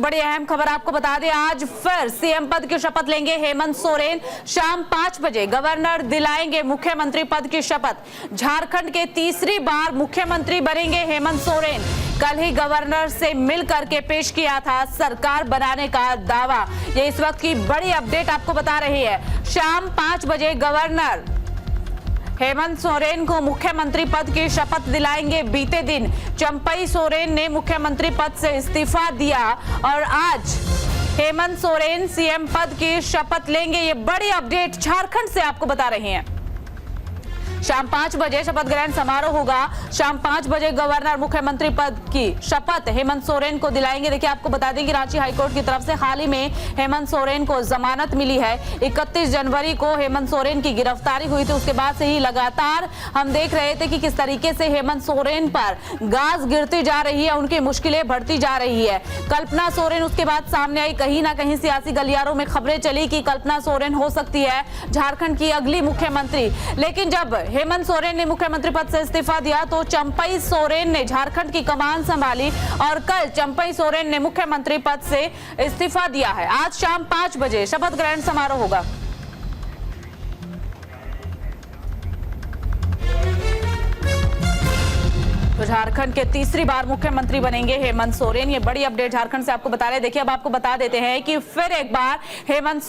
बड़ी अहम खबर आपको बता दें, आज फिर सीएम पद की शपथ लेंगे हेमंत सोरेन। शाम 5 बजे गवर्नर दिलाएंगे मुख्यमंत्री पद की शपथ। झारखंड के तीसरी बार मुख्यमंत्री बनेंगे हेमंत सोरेन। कल ही गवर्नर से मिल करके पेश किया था सरकार बनाने का दावा। ये इस वक्त की बड़ी अपडेट आपको बता रही है। शाम 5 बजे गवर्नर हेमंत सोरेन को मुख्यमंत्री पद की शपथ दिलाएंगे। बीते दिन चंपई सोरेन ने मुख्यमंत्री पद से इस्तीफा दिया और आज हेमंत सोरेन सीएम पद की शपथ लेंगे। ये बड़ी अपडेट झारखंड से आपको बता रहे हैं। शाम 5 बजे शपथ ग्रहण समारोह होगा। शाम 5 बजे गवर्नर मुख्यमंत्री पद की शपथ हेमंत सोरेन को दिलाएंगे। देखिए, आपको बता दें कि रांची हाईकोर्ट की तरफ से हाल ही में हेमंत सोरेन को जमानत मिली है। 31 जनवरी को हेमंत सोरेन की गिरफ्तारी हुई थी। उसके बाद से ही लगातार हम देख रहे थे कि किस तरीके से हेमंत सोरेन पर गाज गिरती जा रही है, उनकी मुश्किलें बढ़ती जा रही है। कल्पना सोरेन उसके बाद सामने आई। कहीं ना कहीं सियासी गलियारों में खबरें चली कि कल्पना सोरेन हो सकती है झारखंड की अगली मुख्यमंत्री। लेकिन जब हेमंत सोरेन ने मुख्यमंत्री पद से इस्तीफा दिया तो चंपई सोरेन ने झारखंड की कमान संभाली और कल चंपई सोरेन ने मुख्यमंत्री पद से इस्तीफा दिया है। आज शाम 5 बजे शपथ ग्रहण समारोह होगा। तो झारखंड के तीसरी बार मुख्यमंत्री बनेंगे हेमंत सोरेन। ये बड़ी अपडेट झारखंड से आपको बता रहे हैं। देखिए, अब आपको बता देते हैं कि फिर एक बार हेमंत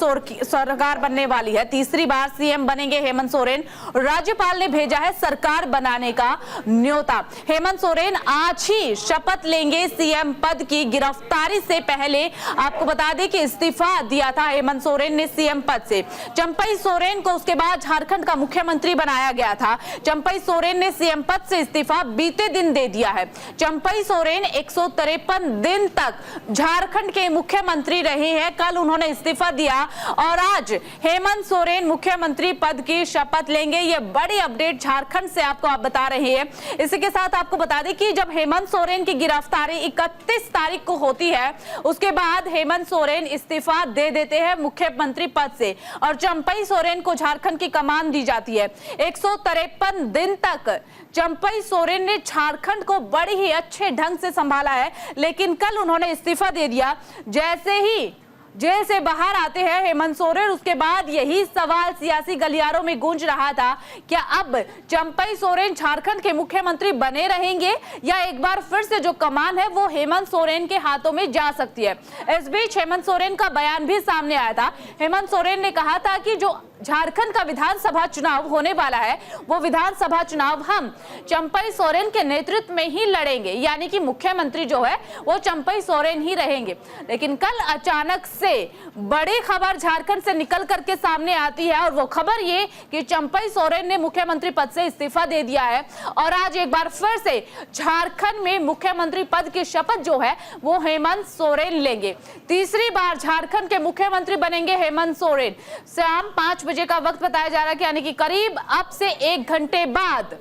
सरकार बनने वाली है। तीसरी बार सीएम बनेंगे हेमंत सोरेन। राज्यपाल ने भेजा है सरकार बनाने का न्योता। हेमंत सोरेन आज ही शपथ लेंगे सीएम पद की। गिरफ्तारी से पहले आपको बता दें कि इस्तीफा दिया था हेमंत सोरेन ने सीएम पद से। चंपई सोरेन को उसके बाद झारखंड का मुख्यमंत्री बनाया गया था। चंपई सोरेन ने सीएम पद से इस्तीफा बीते दिन दे दिया है। चंपई सोरेन 153 दिन तक झारखंड के मुख्यमंत्री रहे हैं। कल उन्होंने इस्तीफा दिया और आज हेमंत सोरेन मुख्यमंत्री पद की शपथ लेंगे। ये बड़ी अपडेट झारखंड से आपको आप बता रहे हैं। इसी के साथ आपको बता दें कि जब हेमंत सोरेन की गिरफ्तारी 31 तारीख को होती है, उसके बाद हेमंत सोरेन इस्तीफा दे देते हैं मुख्यमंत्री पद से और चंपई सोरेन को झारखंड की कमान दी जाती है। 153 दिन तक चंपई सोरेन ने झारखंड को बड़ी ही अच्छे ढंग से संभाला है, लेकिन कल उन्होंने इस्तीफा दे दिया। जैसे ही जेल से बाहर आते हैं हेमंत सोरेन, उसके बाद यही सवाल सियासी गलियारों में गूंज रहा था, क्या अब चंपई सोरेन झारखंड के मुख्यमंत्री बने रहेंगे या एक बार फिर से जो कमान है वो हेमंत सोरेन के हाथों में जा सकती है। इस बीच हेमंत सोरेन का बयान भी सामने आया था। हेमंत सोरेन ने कहा था कि जो झारखंड का विधानसभा चुनाव होने वाला है वो विधानसभा चुनाव हम चंपई सोरेन के नेतृत्व में ही लड़ेंगे, यानी कि मुख्यमंत्री जो है वो चंपई सोरेन ही रहेंगे। लेकिन कल अचानक से बड़ी खबर झारखंड से निकल करके सामने आती है और वो खबर ये कि चंपई सोरेन ने मुख्यमंत्री पद से इस्तीफा दे दिया है और आज एक बार फिर से झारखंड में मुख्यमंत्री पद की शपथ जो है वो हेमंत सोरेन लेंगे। तीसरी बार झारखंड के मुख्यमंत्री बनेंगे हेमंत सोरेन। शाम 5 बजे का वक्त बताया जा रहा है, यानी कि करीब अब से 1 घंटे बाद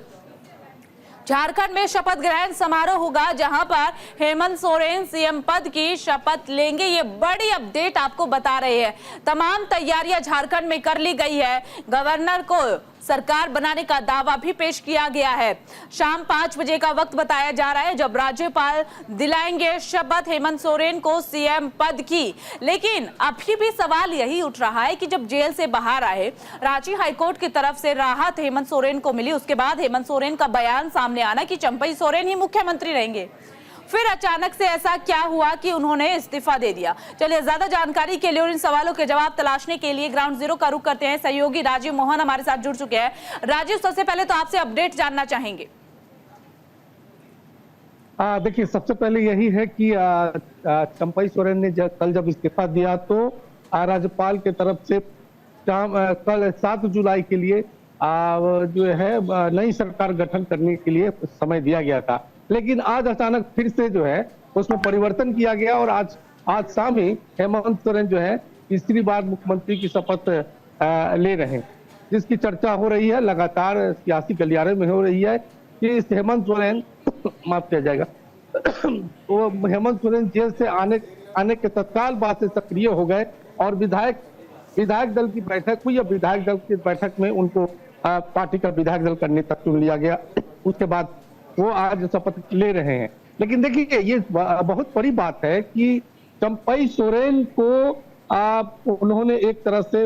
झारखंड में शपथ ग्रहण समारोह होगा, जहां पर हेमंत सोरेन सीएम पद की शपथ लेंगे। ये बड़ी अपडेट आपको बता रहे हैं। तमाम तैयारियां झारखंड में कर ली गई है। गवर्नर को सरकार बनाने का दावा भी पेश किया गया है। शाम 5 बजे का वक्त बताया जा रहा है जब राज्यपाल दिलाएंगे शपथ हेमंत सोरेन को सीएम पद की। लेकिन अभी भी सवाल यही उठ रहा है कि जब जेल से बाहर आए, रांची हाईकोर्ट की तरफ से राहत हेमंत सोरेन को मिली, उसके बाद हेमंत सोरेन का बयान सामने आना कि चंपई सोरेन ही मुख्यमंत्री रहेंगे। फिर अचानक से ऐसा क्या हुआ कि उन्होंने इस्तीफा दे दिया। चलिए, ज्यादा जानकारी के लिए और इन सवालों के जवाब तलाशने के लिए ग्राउंड जीरो का रुख करते हैं। सहयोगी राजीव मोहन हमारे साथ जुड़ चुके हैं। राजीव, सबसे पहले तो आपसे अपडेट जानना चाहेंगे। देखिए, सबसे पहले यही है कि चंपई सोरेन ने कल जब इस्तीफा दिया तो राज्यपाल के तरफ से कल 7 जुलाई के लिए जो है नई सरकार गठन करने के लिए समय दिया गया था। लेकिन आज अचानक फिर से जो है उसमें परिवर्तन किया गया और आज शाम ही हेमंत सोरेन जो है तीसरी बार मुख्यमंत्री की शपथ ले रहे हैं, जिसकी चर्चा हो रही है, लगातार सियासी गलियारे में हो रही है कि हेमंत सोरेन माफ किया जाएगा वो हेमंत सोरेन जेल से आने के तत्काल बाद से सक्रिय हो गए और विधायक दल की बैठक हुई। विधायक दल की बैठक में उनको पार्टी का विधायक दल करने तक चुन लिया गया। उसके बाद वो आज शपथ ले रहे हैं। लेकिन देखिए, ये बहुत बड़ी बात है कि चंपई सोरेन को उन्होंने एक तरह से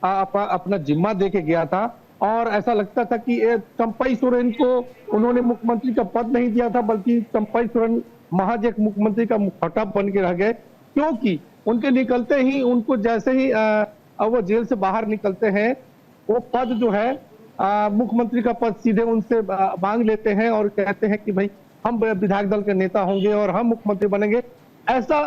अपना जिम्मा दे के गया था और ऐसा लगता था कि चंपई सोरेन को उन्होंने मुख्यमंत्री का पद नहीं दिया था, बल्कि चंपई सोरेन महज एक मुख्यमंत्री का मुखौटा बन के रह गए, क्योंकि उनके निकलते ही उनको जैसे ही वो जेल से बाहर निकलते हैं वो पद जो है मुख्यमंत्री का पद सीधे उनसे मांग लेते हैं और कहते हैं कि भाई हम विधायक दल के नेता होंगे और हम मुख्यमंत्री बनेंगे, ऐसा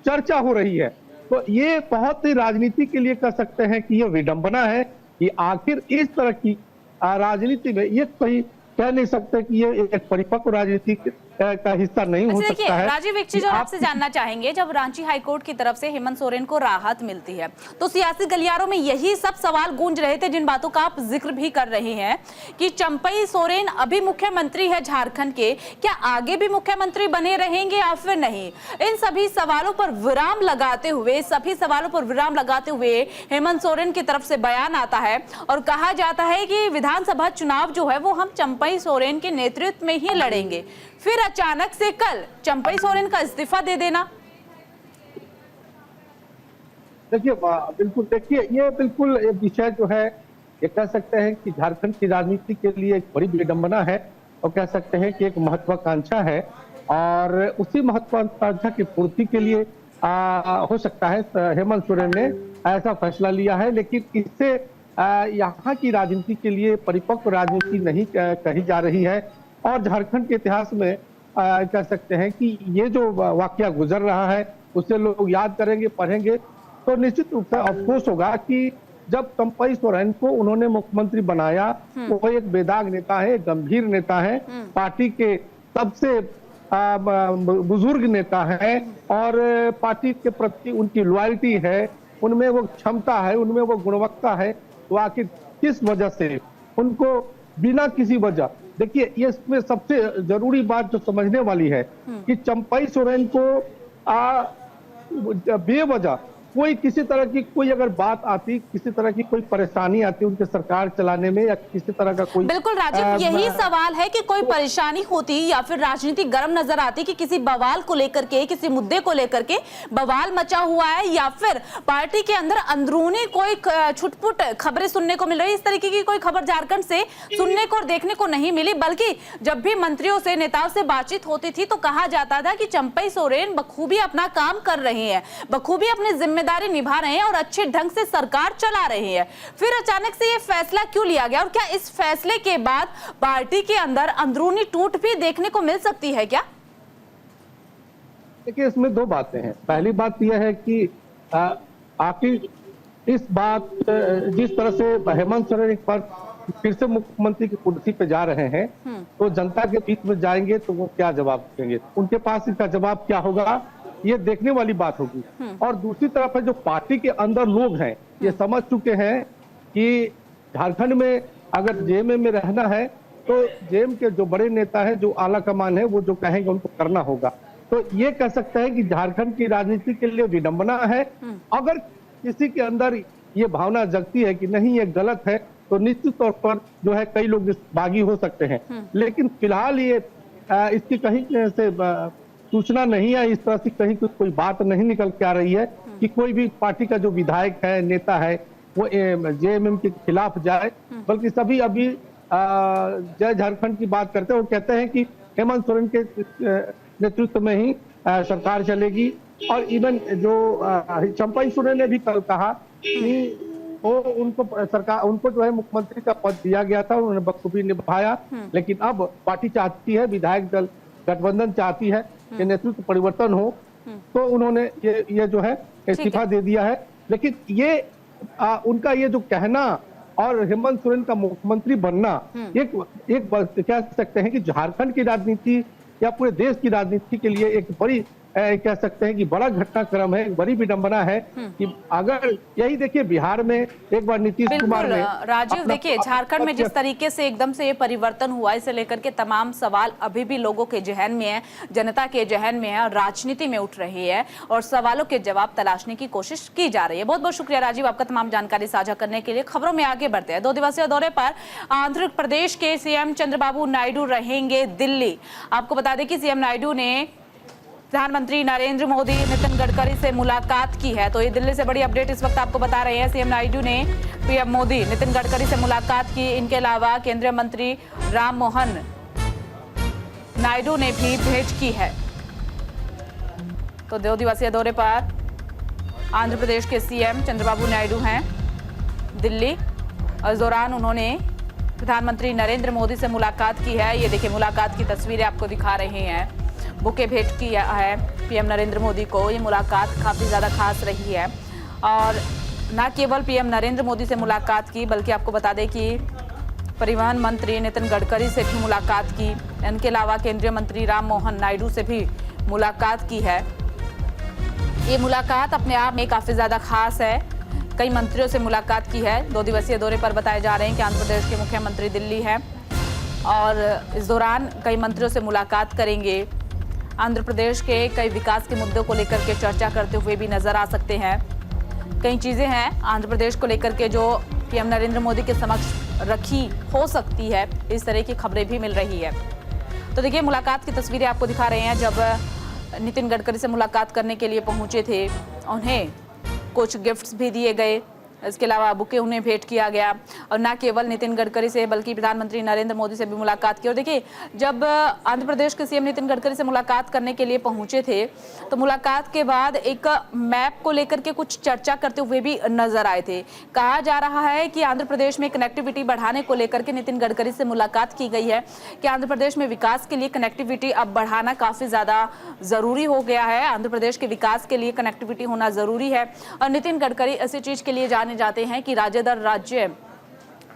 चर्चा हो रही है। तो ये बहुत ही राजनीति के लिए कह सकते हैं कि ये विडंबना है कि आखिर इस तरह की राजनीति में ये कहीं कह नहीं सकते कि ये एक परिपक्व राजनीति का हिस्सा नहीं हो सकता है। राजीव, एक चीज और आपसे जानना चाहेंगे, जब रांची हाईकोर्ट की तरफ से हेमंत सोरेन को राहत मिलती है तो सियासी गलियारों में यही सब सवाल गूंज रहे थे जिन बातों का आप जिक्र भी कर रहे हैं कि चंपई सोरेन अभी मुख्यमंत्री है झारखंड के, क्या आगे भी मुख्यमंत्री बने रहेंगे या फिर नहीं? इन सभी सवालों पर विराम लगाते हुए हेमंत सोरेन की तरफ से बयान आता है और कहा जाता है कि विधानसभा चुनाव जो है वो हम चंपई सोरेन के नेतृत्व में ही लड़ेंगे। फिर अचानक से कल चंपई सोरेन का इस्तीफा दे देना। देखिए ये बिल्कुल विषय जो है ये कह सकते हैं कि झारखंड की राजनीति के लिए एक बड़ी विडंबना है और कह सकते हैं कि एक महत्वाकांक्षा है और उसी महत्वाकांक्षा की पूर्ति के लिए हो सकता है हेमंत सोरेन ने ऐसा फैसला लिया है, लेकिन इससे यहाँ की राजनीति के लिए परिपक्व राजनीति नहीं कही जा रही है। और झारखंड के इतिहास में कह सकते हैं कि ये जो वाकया गुजर रहा है उसे लोग याद करेंगे, पढ़ेंगे तो निश्चित रूप से अफसोस होगा कि जब चंपई सोरेन को उन्होंने मुख्यमंत्री बनाया वो एक बेदाग नेता है, गंभीर नेता है, पार्टी के सबसे बुजुर्ग नेता है और पार्टी के प्रति उनकी लॉयल्टी है, उनमें वो क्षमता है, उनमें वो गुणवत्ता है। तो आखिर किस वजह से उनको बिना किसी वजह, देखिए ये इसमें सबसे जरूरी बात जो समझने वाली है कि चंपई सोरेन को बेवजह कोई किसी तरह की कोई अगर बात आती, किसी तरह की कोई परेशानी आती उनके सरकार चलाने में या किसी तरह का कोई, बिल्कुल राजीव, यही सवाल है कि कोई परेशानी होती या फिर राजनीति गर्म नजर आती कि किसी बवाल को लेकर के, किसी मुद्दे को लेकर के बवाल मचा हुआ है या फिर पार्टी के अंदर अंदरूनी कोई छुटपुट खबरें सुनने को मिल रही है, इस तरीके की कोई खबर झारखंड से सुनने को और देखने को नहीं मिली। बल्कि जब भी मंत्रियों से, नेताओं से बातचीत होती थी तो कहा जाता था कि चंपई सोरेन बखूबी अपना काम कर रहे हैं, बखूबी अपने जिम्मेदारी निभा रहे हैं और अच्छे ढंग से सरकार चला रहे हैं। फिर अचानक से ये फैसला क्यों लिया गया और क्या इस फैसले के बाद पार्टी के अंदर अंदरूनी टूट भी देखने को मिल सकती है क्या? देखिए इसमें दो बातें हैं। पहली बात यह है कि आखिर इस बात जिस तरह से हेमंत सोरेन एक बार फिर से मुख्यमंत्री की कुर्सी पे जा रहे हैं तो जनता के बीच में जाएंगे तो वो क्या जवाब देंगे, उनके पास इसका जवाब क्या होगा ये देखने वाली बात होगी। और दूसरी तरफ है जो पार्टी के अंदर लोग हैं ये समझ चुके हैं कि झारखंड में अगर जेएमएम में रहना है तो जेएम के जो बड़े नेता है, जो आला कमान है, वो जो कहेंगे उनको करना होगा। तो ये कह सकते हैं कि झारखंड की राजनीति के लिए विडंबना है। अगर किसी के अंदर ये भावना जगती है कि नहीं ये गलत है तो निश्चित तौर पर जो है कई लोग बागी हो सकते हैं, लेकिन फिलहाल ये इसकी कहीं से सूचना नहीं है, इस तरह से कहीं कोई बात नहीं निकल के आ रही है कि कोई भी पार्टी का जो विधायक है, नेता है, वो जेएमएम के खिलाफ जाए, बल्कि सभी अभी जय झारखंड की बात करते हैं। वो कहते हैं कि हेमंत सोरेन के नेतृत्व में ही सरकार चलेगी। और इवन जो चंपई सोरेन ने भी कल कहा कि वो उनको जो है मुख्यमंत्री का पद दिया गया था, उन्होंने बखूबी निभाया, लेकिन अब पार्टी चाहती है, विधायक दल गठबंधन चाहती है कि नेतृत्व परिवर्तन हो, तो उन्होंने ये जो है इस्तीफा दे दिया है। लेकिन ये उनका ये जो कहना और हेमंत सोरेन का मुख्यमंत्री बनना एक कह सकते हैं कि झारखंड की राजनीति या पूरे देश की राजनीति के लिए एक बड़ी कह सकते हैं कि बड़ा घटनाक्रम है, बड़ी विडंबना है कि अगर यही देखिए बिहार में एक बार नीतीश कुमार ने राजीव, देखिए झारखंड में जिस तरीके से एकदम से ये परिवर्तन हुआ, इसे लेकर के तमाम सवाल अभी भी लोगों के जहन में है, जनता के जहन में है और राजनीति में उठ रही है और सवालों के जवाब तलाशने की कोशिश की जा रही है। बहुत बहुत शुक्रिया राजीव आपका तमाम जानकारी साझा करने के लिए। खबरों में आगे बढ़ते हैं। 2 दिवसीय दौरे पर आंध्र प्रदेश के सीएम चंद्रबाबू नायडू रहेंगे दिल्ली। आपको बता दें कि सीएम नायडू ने प्रधानमंत्री नरेंद्र मोदी नितिन गडकरी से मुलाकात की है। तो ये दिल्ली से बड़ी अपडेट इस वक्त आपको बता रहे हैं। सीएम नायडू ने पीएम मोदी नितिन गडकरी से मुलाकात की। इनके अलावा केंद्रीय मंत्री राम मोहन नायडू ने भी भेंट की है। तो 2 दिवसीय दौरे पर आंध्र प्रदेश के सीएम चंद्रबाबू नायडू हैं दिल्ली। इस दौरान उन्होंने प्रधानमंत्री नरेंद्र मोदी से मुलाकात की है। ये देखिए मुलाकात की तस्वीरें आपको दिखा रहे हैं। बुके भेंट किया है पीएम नरेंद्र मोदी को। ये मुलाकात काफ़ी ज़्यादा खास रही है और न केवल पीएम नरेंद्र मोदी से मुलाकात की बल्कि आपको बता दें कि परिवहन मंत्री नितिन गडकरी से भी मुलाकात की। इनके अलावा केंद्रीय मंत्री राम मोहन नायडू से भी मुलाकात की है। ये मुलाकात अपने आप में काफ़ी ज़्यादा खास है। कई मंत्रियों से मुलाकात की है। 2 दिवसीय दौरे पर बताए जा रहे हैं कि आंध्र प्रदेश के मुख्यमंत्री दिल्ली हैं और इस दौरान कई मंत्रियों से मुलाकात करेंगे। आंध्र प्रदेश के कई विकास के मुद्दों को लेकर के चर्चा करते हुए भी नजर आ सकते हैं। कई चीज़ें हैं आंध्र प्रदेश को लेकर के जो पीएम नरेंद्र मोदी के समक्ष रखी हो सकती है। इस तरह की खबरें भी मिल रही है। तो देखिए मुलाकात की तस्वीरें आपको दिखा रहे हैं। जब नितिन गडकरी से मुलाकात करने के लिए पहुंचे थे उन्हें कुछ गिफ्ट्स भी दिए गए। इसके अलावा बुके उन्हें भेंट किया गया और न केवल नितिन गडकरी से बल्कि प्रधानमंत्री नरेंद्र मोदी से भी मुलाकात की। और देखिए जब आंध्र प्रदेश के सीएम नितिन गडकरी से मुलाकात करने के लिए पहुंचे थे तो मुलाकात के बाद एक मैप को लेकर के कुछ चर्चा करते हुए भी नजर आए थे। कहा जा रहा है कि आंध्र प्रदेश में कनेक्टिविटी बढ़ाने को लेकर के नितिन गडकरी से मुलाकात की गई है कि आंध्र प्रदेश में विकास के लिए कनेक्टिविटी अब बढ़ाना काफ़ी ज़्यादा ज़रूरी हो गया है। आंध्र प्रदेश के विकास के लिए कनेक्टिविटी होना ज़रूरी है और नितिन गडकरी ऐसी चीज़ के लिए जाने जाते हैं कि राज्य दर राज्य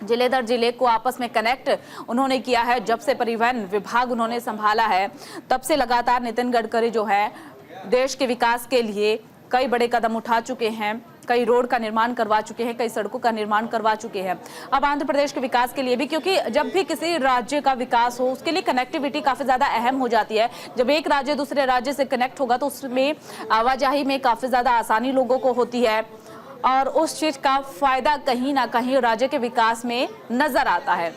जिले दर जिले को आपस में कनेक्ट उन्होंने किया है। जब से परिवहन विभाग उन्होंने संभाला है तब से लगातार नितिन गडकरी जो है देश के विकास के लिए कई बड़े कदम उठा चुके हैं। कई रोड का निर्माण करवा चुके हैं, कई सड़कों का निर्माण करवा चुके हैं। अब आंध्र प्रदेश के विकास के लिए भी, क्योंकि जब भी किसी राज्य का विकास हो उसके लिए कनेक्टिविटी काफ़ी ज़्यादा अहम हो जाती है। जब एक राज्य दूसरे राज्य से कनेक्ट होगा तो उसमें आवाजाही में काफ़ी ज़्यादा आसानी लोगों को होती है और उस चीज़ का फायदा कहीं ना कहीं राज्य के विकास में नजर आता है।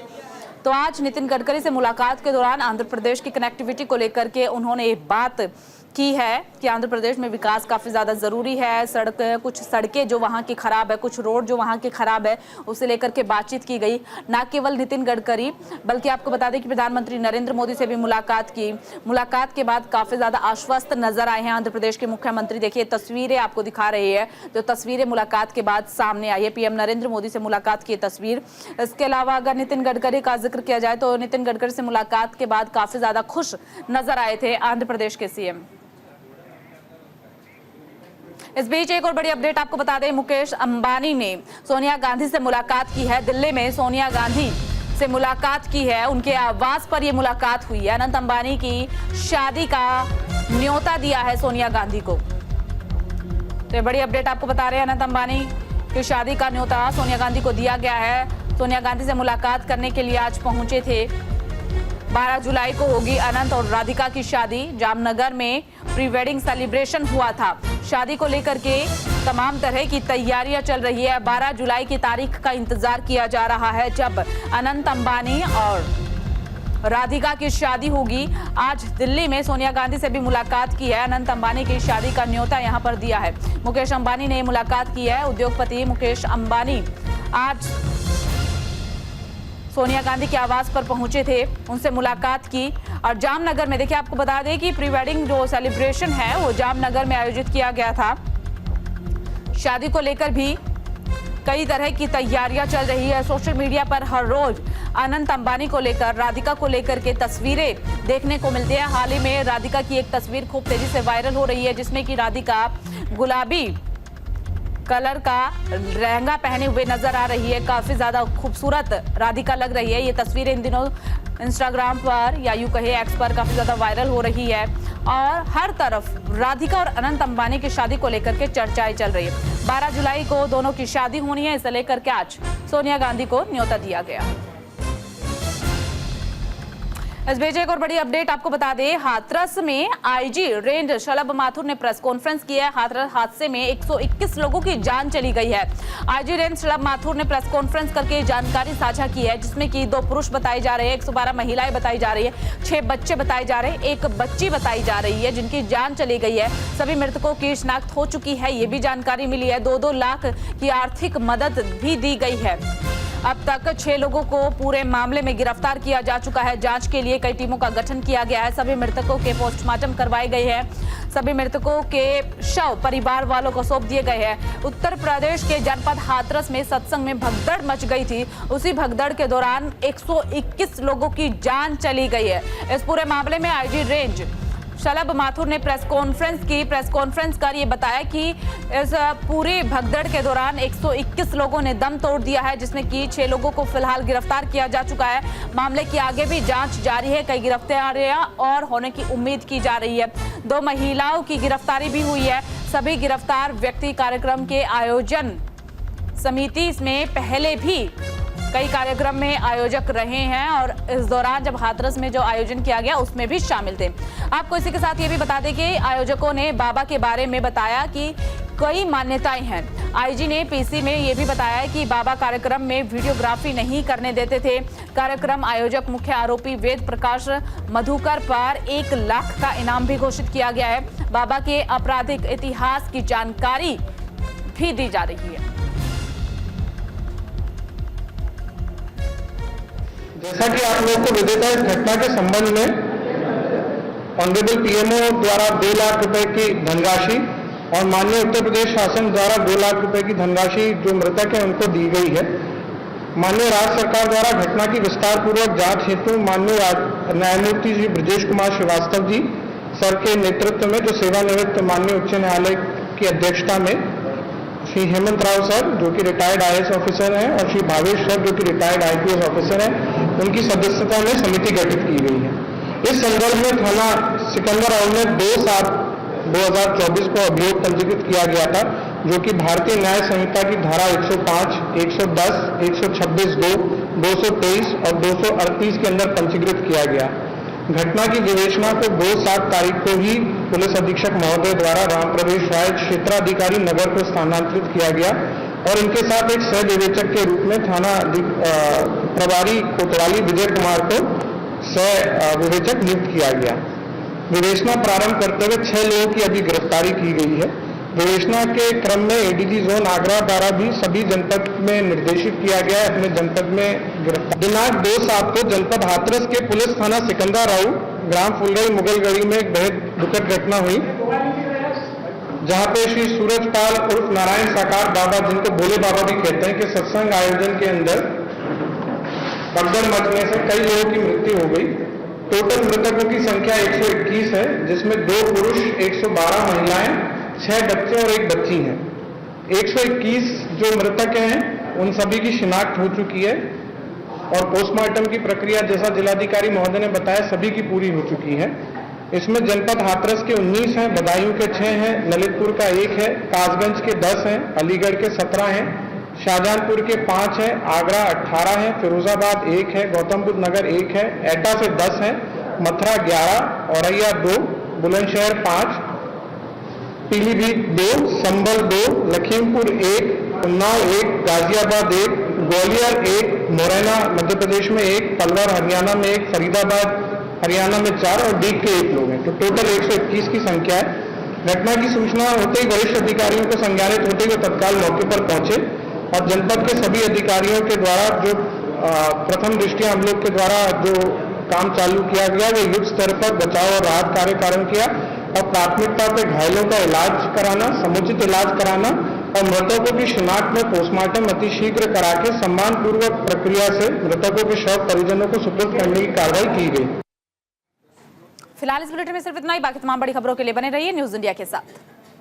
तो आज नितिन गडकरी से मुलाकात के दौरान आंध्र प्रदेश की कनेक्टिविटी को लेकर के उन्होंने एक बात की है कि आंध्र प्रदेश में विकास काफ़ी ज़्यादा ज़रूरी है। कुछ सड़कें जो वहाँ की ख़राब है, कुछ रोड जो वहाँ की ख़राब है, उसे लेकर के बातचीत की गई। ना केवल नितिन गडकरी बल्कि आपको बता दें कि प्रधानमंत्री नरेंद्र मोदी से भी मुलाकात की। मुलाकात के बाद काफ़ी ज़्यादा आश्वस्त नजर आए हैं आंध्र प्रदेश के मुख्यमंत्री। देखिए तस्वीरें आपको दिखा रही है, जो तस्वीरें मुलाकात के बाद सामने आई है। पीएम नरेंद्र मोदी से मुलाकात की तस्वीर। इसके अलावा अगर नितिन गडकरी का जिक्र किया जाए तो नितिन गडकरी से मुलाकात के बाद काफ़ी ज़्यादा खुश नजर आए थे आंध्र प्रदेश के सीएम। इस बीच एक और बड़ी अपडेट आपको बता दें, मुकेश अंबानी ने सोनिया गांधी से मुलाकात की है। दिल्ली में सोनिया गांधी से मुलाकात की है। उनके आवास पर यह मुलाकात हुई है। अनंत अंबानी की शादी का न्योता दिया है सोनिया गांधी को। तो ये बड़ी अपडेट आपको बता रहे हैं, अनंत अंबानी की शादी का न्योता सोनिया गांधी को दिया गया है। सोनिया गांधी से मुलाकात करने के लिए आज पहुंचे थे। 12 जुलाई को होगी अनंत और राधिका की शादी। जामनगर में प्री वेडिंग सेलिब्रेशन हुआ था। शादी को लेकर के तमाम तरह की तैयारियां चल रही है। 12 जुलाई की तारीख का इंतजार किया जा रहा है जब अनंत अंबानी और राधिका की शादी होगी। आज दिल्ली में सोनिया गांधी से भी मुलाकात की है। अनंत अंबानी की शादी का न्योता यहां पर दिया है। मुकेश अंबानी ने मुलाकात की है। उद्योगपति मुकेश अंबानी आज सोनिया गांधी के आवास पर पहुंचे थे, उनसे मुलाकात की। और जामनगर में देखिए आपको बता दें कि प्री वेडिंग जो सेलिब्रेशन है वो जामनगर में आयोजित किया गया था। शादी को लेकर भी कई तरह की तैयारियां चल रही है। सोशल मीडिया पर हर रोज अनंत अंबानी को लेकर, राधिका को लेकर के तस्वीरें देखने को मिलती है। हाल ही में राधिका की एक तस्वीर खूब तेजी से वायरल हो रही है जिसमें कि राधिका गुलाबी कलर का लहंगा पहने हुए नजर आ रही है। काफी ज्यादा खूबसूरत राधिका लग रही है। ये तस्वीरें इन दिनों इंस्टाग्राम पर या यूं कहे एक्स पर काफी ज्यादा वायरल हो रही है और हर तरफ राधिका और अनंत अंबानी की शादी को लेकर के चर्चाएं चल रही है। 12 जुलाई को दोनों की शादी होनी है, इसे लेकर के आज सोनिया गांधी को न्योता दिया गया। इस बीच एक और बड़ी अपडेट आपको बता दें, हाथरस में आईजी रेंज शलभ माथुर ने प्रेस कॉन्फ्रेंस की है। हाथरस हादसे में 121 लोगों की जान चली गई है। आईजी रेंज शलभ माथुर ने प्रेस कॉन्फ्रेंस करके जानकारी साझा की है, जिसमें कि 2 पुरुष बताए जा रहे हैं, 112 महिलाएं बताई जा रही है, 6 बच्चे बताए जा रहे हैं, 1 बच्ची बताई जा रही है जिनकी जान चली गई है। सभी मृतकों की शिनाख्त हो चुकी है, ये भी जानकारी मिली है। 2-2 लाख की आर्थिक मदद भी दी गई है। अब तक 6 लोगों को पूरे मामले में गिरफ्तार किया जा चुका है। जांच के लिए कई टीमों का गठन किया गया है। सभी मृतकों के पोस्टमार्टम करवाए गए हैं। सभी मृतकों के शव परिवार वालों को सौंप दिए गए हैं। उत्तर प्रदेश के जनपद हाथरस में सत्संग में भगदड़ मच गई थी। उसी भगदड़ के दौरान 121 लोगों की जान चली गई है। इस पूरे मामले में आईजी रेंज शलभ माथुर ने प्रेस कॉन्फ्रेंस कर ये बताया कि इस पूरी भगदड़ के दौरान 121 लोगों ने दम तोड़ दिया है, जिसमें कि 6 लोगों को फिलहाल गिरफ्तार किया जा चुका है। मामले की आगे भी जांच जारी है। कई गिरफ्तारियां और होने की उम्मीद की जा रही है। 2 महिलाओं की गिरफ्तारी भी हुई है। सभी गिरफ्तार व्यक्ति कार्यक्रम के आयोजन समिति में पहले भी कई कार्यक्रम में आयोजक रहे हैं और इस दौरान जब हाथरस में जो आयोजन किया गया उसमें भी शामिल थे। आपको इसी के साथ ये भी बता दें कि आयोजकों ने बाबा के बारे में बताया कि कई मान्यताएं हैं। आईजी ने पीसी में ये भी बताया कि बाबा कार्यक्रम में वीडियोग्राफी नहीं करने देते थे। कार्यक्रम आयोजक मुख्य आरोपी वेद प्रकाश मधुकर पर 1 लाख का इनाम भी घोषित किया गया है। बाबा के आपराधिक इतिहास की जानकारी भी दी जा रही है। जैसा कि आप लोगों को विदित है, इस घटना के संबंध में ऑनरेबल पीएमओ द्वारा 2 लाख रुपए की धनराशि और माननीय उत्तर प्रदेश शासन द्वारा 2 लाख रुपए की धनराशि जो मृतक है उनको दी गई है। माननीय राज्य सरकार द्वारा घटना की विस्तार पूर्वक जांच हेतु माननीय न्यायमूर्ति श्री ब्रजेश कुमार श्रीवास्तव जी सर के नेतृत्व में, जो सेवानिवृत्त माननीय उच्च न्यायालय की अध्यक्षता में श्री हेमंत राव सर जो कि रिटायर्ड आईएएस ऑफिसर हैं और श्री भावेश सर जो कि रिटायर्ड आईपीएस ऑफिसर हैं, उनकी सदस्यता में समिति गठित की गई है। इस संदर्भ में थाना सिकंदर हाउस में 2/7/2024 को अभियोग पंजीकृत किया गया था, जो कि भारतीय न्याय संहिता की धारा 105, 110, 126(2), 223 और 238 के अंदर पंजीकृत किया गया। घटना की विवेचना को 2/7 तारीख को ही पुलिस अधीक्षक महोदय द्वारा राम प्रवेश राय क्षेत्राधिकारी नगर को स्थानांतरित किया गया और इनके साथ एक सह विवेचक के रूप में थाना प्रभारी कोतवाली विजय कुमार को सह विवेचक नियुक्त किया गया। विवेचना प्रारंभ करते हुए 6 लोगों की अभी गिरफ्तारी की गई है। विवेचना के क्रम में एडीजी जोन आगरा द्वारा भी सभी जनपद में निर्देशित किया गया है अपने जनपद में गिरफ्तार। दिनांक 2/7 को जनपद हाथरस के पुलिस थाना सिकंदर हाउ ग्राम फुलगढ़ी मुगलगढ़ी में एक बेहद दुखद घटना हुई, जहां पे श्री सूरजपाल उर्फ नारायण साकार बाबा, जिनको भोले बाबा भी कहते हैं, के सत्संग आयोजन के अंदर भगदड़ मचने से कई लोगों की मृत्यु हो गई। टोटल मृतकों की संख्या 121 है, जिसमें 2 पुरुष, 112 महिलाएं, 6 बच्चे और 1 बच्ची हैं। 121 जो मृतक हैं उन सभी की शिनाख्त हो चुकी है और पोस्टमार्टम की प्रक्रिया, जैसा जिलाधिकारी महोदय ने बताया, सभी की पूरी हो चुकी है। इसमें जनपद हाथरस के 19 हैं, बदायूं के 6 हैं, ललितपुर का 1 है, कासगंज के 10 हैं, अलीगढ़ के 17 हैं, शाहजहांपुर के 5 हैं, आगरा 18 हैं, फिरोजाबाद 1 है, गौतम बुद्ध नगर 1 है, एटा से 10 हैं, मथुरा 11, औरैया 2, बुलंदशहर 5, पीलीभीत 2, संभल 2, लखीमपुर 1, उन्नाव 1, गाजियाबाद 1, ग्वालियर 1, मुरैना मध्य प्रदेश में 1, पलवल हरियाणा में 1, फरीदाबाद हरियाणा में 4 और डीग के 1 लोग हैं। तो टोटल 121 की संख्या है। घटना की सूचना होते ही वरिष्ठ अधिकारियों को संज्ञानित होते हुए तत्काल मौके पर पहुंचे और जनपद के सभी अधिकारियों के द्वारा जो प्रथम दृष्टया हम लोग के द्वारा जो काम चालू किया गया, वो युद्ध स्तर पर बचाव और राहत कार्य प्रारंभ किया और प्राथमिकता पे घायलों का इलाज कराना, समुचित इलाज कराना और मृतकों की शिनाख्त में पोस्टमार्टम अतिशीघ्र करा के सम्मानपूर्वक प्रक्रिया से मृतकों के शव परिजनों को सुपुर्द करने की कार्रवाई की गई। फिलहाल इस बुलेटिन में सिर्फ इतना ही। बाकी तमाम बड़ी खबरों के लिए बने रहिए न्यूज़ इंडिया के साथ।